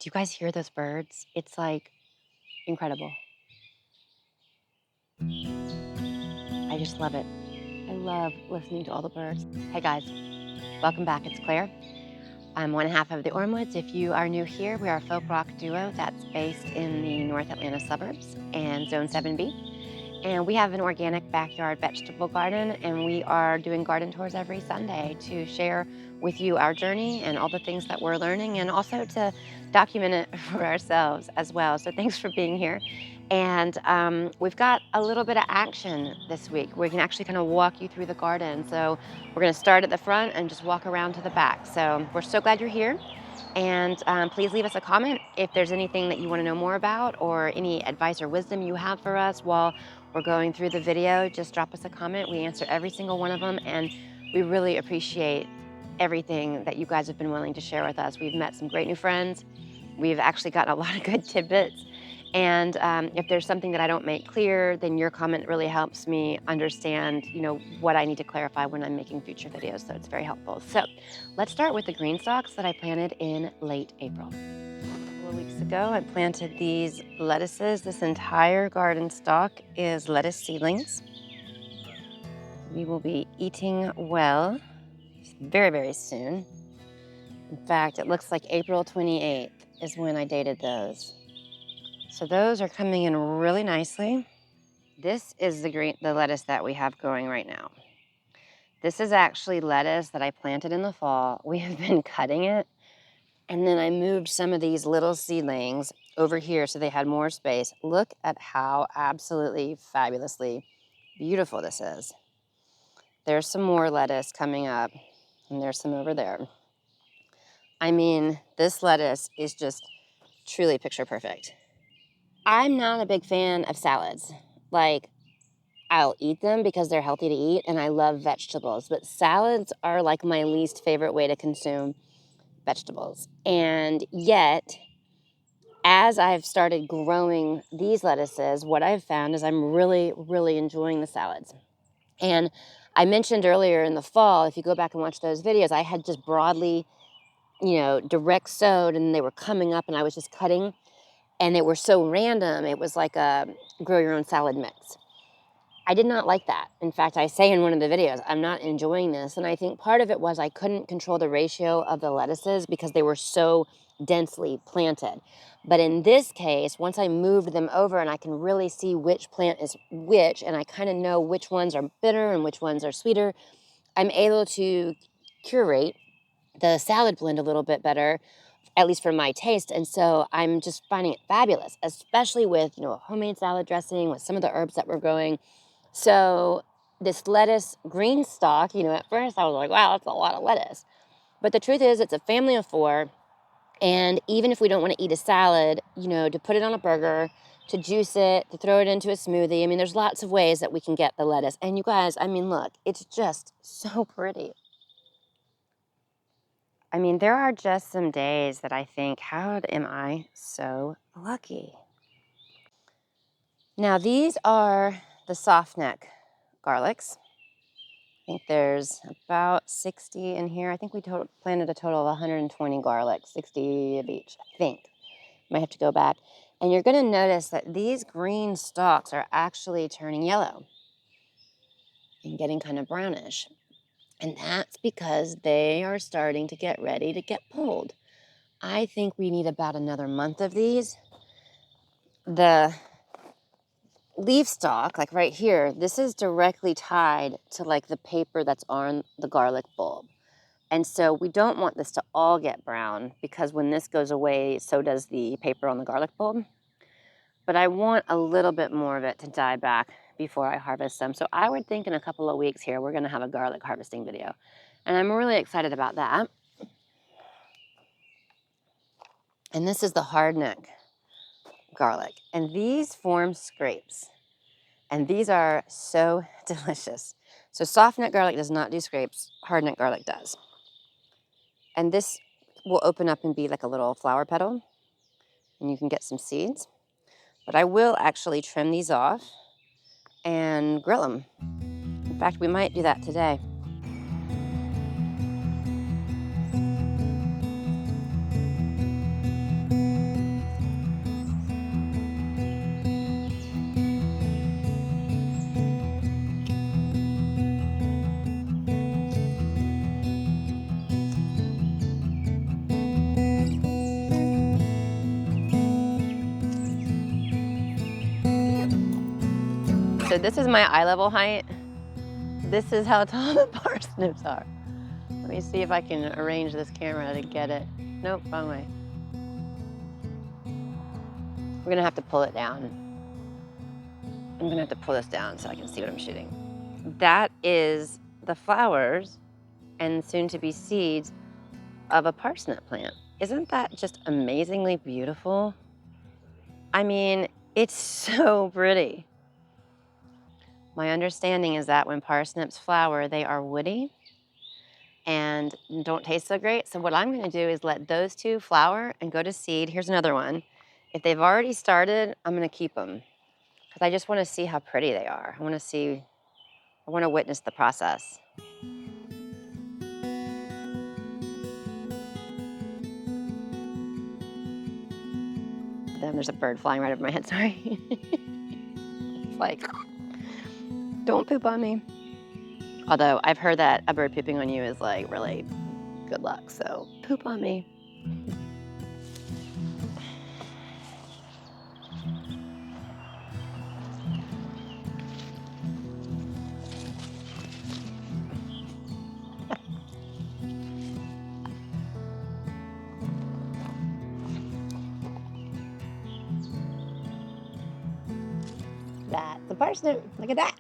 you guys hear those birds? It's like incredible. I just love it. I love listening to all the birds. Hey guys, welcome back. It's Claire. I'm one half of the Ormewoods. If you are new here, we are a folk rock duo that's based in the North Atlanta suburbs and Zone 7B. And we have an organic backyard vegetable garden, and we are doing garden tours every Sunday to share with you our journey and all the things that we're learning, and also to document it for ourselves as well. So thanks for being here. And we've got a little bit of action this week. We can actually kind of walk you through the garden. So we're going to start at the front and just walk around to the back. So we're so glad you're here. And please leave us a comment if there's anything that you want to know more about or any advice or wisdom you have for us while we're going through the video. Just drop us a comment. We answer every single one of them, and we really appreciate everything that you guys have been willing to share with us. We've met some great new friends. We've actually gotten a lot of good tidbits. And if there's something that I don't make clear, then your comment really helps me understand, what I need to clarify when I'm making future videos. So it's very helpful. So let's start with the green stalks that I planted in late April. A couple of weeks ago, I planted these lettuces. This entire garden stalk is lettuce seedlings. We will be eating well very, very soon. In fact, it looks like April 28th is when I dated those. So those are coming in really nicely. This is the lettuce that we have growing right now. This is actually lettuce that I planted in the fall. We have been cutting it, and then I moved some of these little seedlings over here so they had more space. Look at how absolutely fabulously beautiful this is. There's some more lettuce coming up, and there's some over there. I mean, this lettuce is just truly picture perfect. I'm not a big fan of salads. Like, I'll eat them because they're healthy to eat, and I love vegetables. But salads are like my least favorite way to consume vegetables. And yet, as I've started growing these lettuces, what I've found is I'm really, really enjoying the salads. And I mentioned earlier in the fall, if you go back and watch those videos, I had just broadly, direct sowed, and they were coming up, and I was just cutting. And they were so random, it was like a grow your own salad mix. I did not like that. In fact, I say in one of the videos, I'm not enjoying this. And I think part of it was I couldn't control the ratio of the lettuces because they were so densely planted. But in this case, once I moved them over and I can really see which plant is which, and I kind of know which ones are bitter and which ones are sweeter, I'm able to curate the salad blend a little bit better, at least for my taste. And so I'm just finding it fabulous, especially with, a homemade salad dressing, with some of the herbs that we're growing. So this lettuce GreenStalk, at first I was like, wow, that's a lot of lettuce. But the truth is it's a family of 4. And even if we don't want to eat a salad, to put it on a burger, to juice it, to throw it into a smoothie. I mean, there's lots of ways that we can get the lettuce. And you guys, look, it's just so pretty. There are just some days that I think, how am I so lucky? Now, these are the softneck garlics. I think there's about 60 in here. I think we planted a total of 120 garlic, 60 of each, I think. Might have to go back. And you're going to notice that these green stalks are actually turning yellow and getting kind of brownish. And that's because they are starting to get ready to get pulled. I think we need about another month of these. The leaf stalk, like right here, this is directly tied to like the paper that's on the garlic bulb. And so we don't want this to all get brown because when this goes away, so does the paper on the garlic bulb. But I want a little bit more of it to die back before I harvest them. So I would think in a couple of weeks here, we're gonna have a garlic harvesting video. And I'm really excited about that. And this is the hardneck garlic. And these form scrapes. And these are so delicious. So softneck garlic does not do scrapes. Hardneck garlic does. And this will open up and be like a little flower petal. And you can get some seeds. But I will actually trim these off and grill them. In fact, we might do that today. so this is my eye level height. This is how tall the parsnips are. Let me see if I can arrange this camera to get it. Nope, wrong way. We're gonna have to pull it down. I'm gonna have to pull this down so I can see what I'm shooting. That is the flowers and soon to be seeds of a parsnip plant. Isn't that just amazingly beautiful? I mean, it's so pretty. My understanding is that when parsnips flower, they are woody and don't taste so great. So what I'm gonna do is let those two flower and go to seed. Here's another one. If they've already started, I'm gonna keep them because I just wanna see how pretty they are. I wanna witness the process. Then there's a bird flying right over my head, sorry. It's like, don't poop on me. Although I've heard that a bird pooping on you is like really good luck, so poop on me. That's a parsnip, look at that.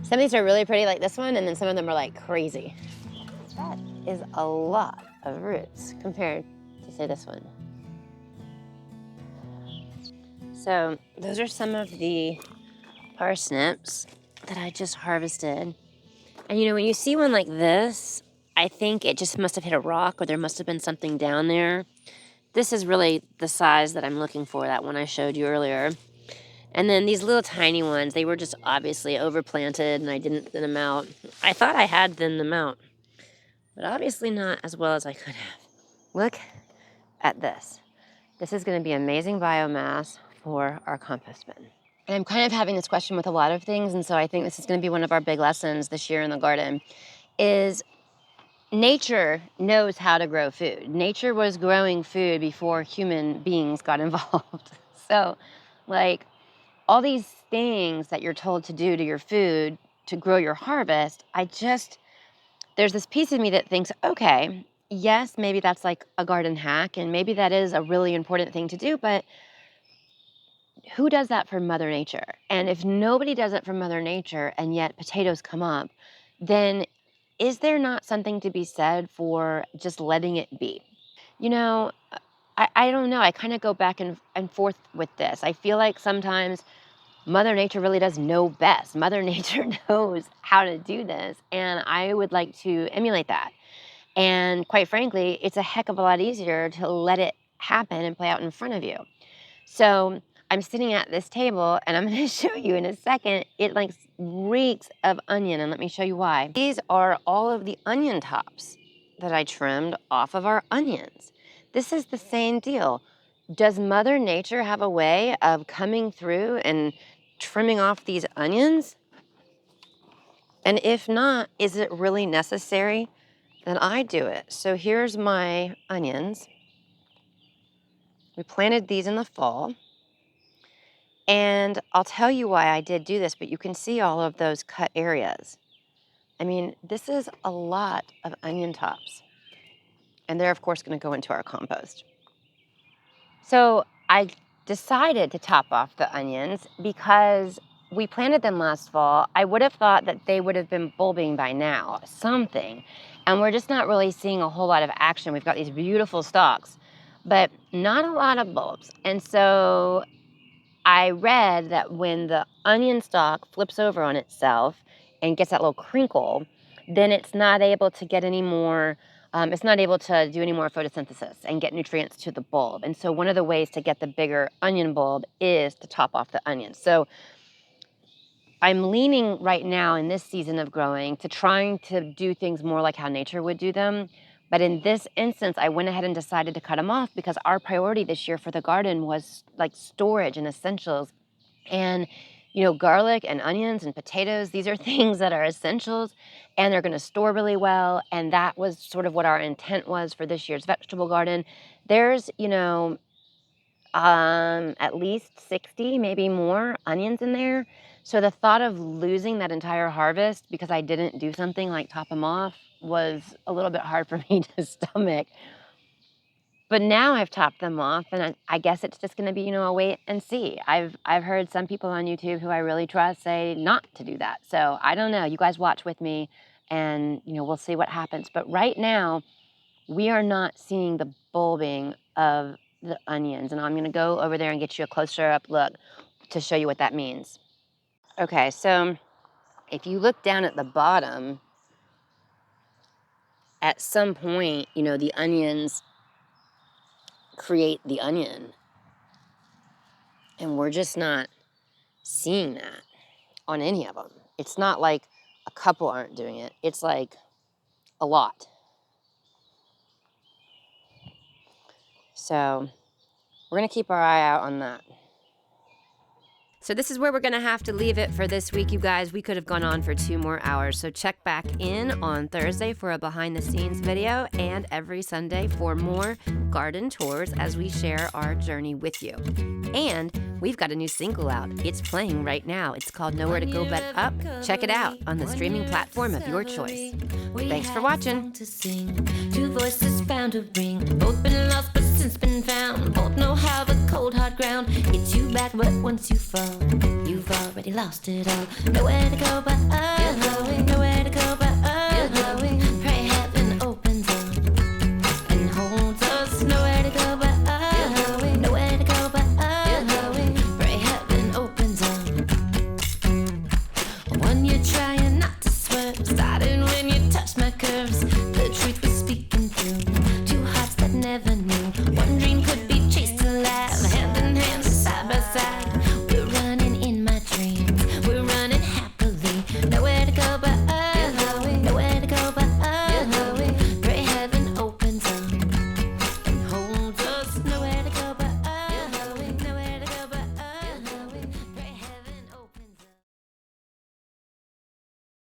Some of these are really pretty like this one, and then some of them are like crazy. That is a lot of roots compared to say this one. So those are some of the parsnips that I just harvested. And you know, when you see one like this, I think it just must have hit a rock or there must have been something down there. This is really the size that I'm looking for, that one I showed you earlier. And then these little tiny ones, they were just obviously overplanted and I didn't thin them out. I thought I had thinned them out, but obviously not as well as I could have. Look at this. This is gonna be amazing biomass for our compost bin. And I'm kind of having this question with a lot of things, and so I think this is gonna be one of our big lessons this year in the garden, is nature knows how to grow food. Nature was growing food before human beings got involved. So, like, all these things that you're told to do to your food to grow your harvest, there's this piece of me that thinks, okay, yes, maybe that's like a garden hack, and maybe that is a really important thing to do, but who does that for Mother Nature? And if nobody does it for Mother Nature and yet potatoes come up, then is there not something to be said for just letting it be? You know, I don't know. I kind of go back and forth with this. I feel like sometimes Mother Nature really does know best. Mother Nature knows how to do this, and I would like to emulate that. And quite frankly, it's a heck of a lot easier to let it happen and play out in front of you. So I'm sitting at this table and I'm gonna show you in a second, it like reeks of onion, and let me show you why. These are all of the onion tops that I trimmed off of our onions. This is the same deal. Does Mother Nature have a way of coming through and trimming off these onions? And if not, is it really necessary? Then I do it. So here's my onions. We planted these in the fall. And I'll tell you why I did do this, but you can see all of those cut areas. I mean, this is a lot of onion tops. And they're, of course, going to go into our compost. So I decided to top off the onions because we planted them last fall. I would have thought that they would have been bulbing by now, something. And we're just not really seeing a whole lot of action. We've got these beautiful stalks, but not a lot of bulbs. And so I read that when the onion stalk flips over on itself and gets that little crinkle, then it's not able to get any more, it's not able to do any more photosynthesis and get nutrients to the bulb. And so one of the ways to get the bigger onion bulb is to top off the onion. So I'm leaning right now in this season of growing to trying to do things more like how nature would do them. But in this instance, I went ahead and decided to cut them off because our priority this year for the garden was like storage and essentials. And, you know, garlic and onions and potatoes, these are things that are essentials and they're going to store really well. And that was sort of what our intent was for this year's vegetable garden. There's, you know, at least 60, maybe more onions in there. So the thought of losing that entire harvest because I didn't do something like top them off was a little bit hard for me to stomach. But now I've topped them off, and I guess it's just gonna be, a wait and see. I've heard some people on YouTube who I really trust say not to do that. So I don't know. You guys watch with me, and we'll see what happens. But right now, we are not seeing the bulbing of the onions, and I'm gonna go over there and get you a closer up look to show you what that means. Okay, so if you look down at the bottom, at some point, the onions create the onion. And we're just not seeing that on any of them. It's not like a couple aren't doing it. It's like a lot. So we're gonna keep our eye out on that. So this is where we're gonna have to leave it for this week, you guys. We could have gone on for 2 more hours. So check back in on Thursday for a behind the scenes video and every Sunday for more garden tours as we share our journey with you. And we've got a new single out. It's playing right now. It's called Nowhere to Go But Up. Check it out on the streaming platform of your choice. Thanks for watching. 2 voices bound to ring. Both been lost but since been found. Both know how the cold hard ground hits you back, but once you fall, you've already lost it all. Nowhere to go but up. Nowhere to go but up. Pray heaven opens up and holds us. Nowhere to go but up. Nowhere to go but up. Pray heaven opens up. One you're trying not to swerve, started when you touch my curves. The truth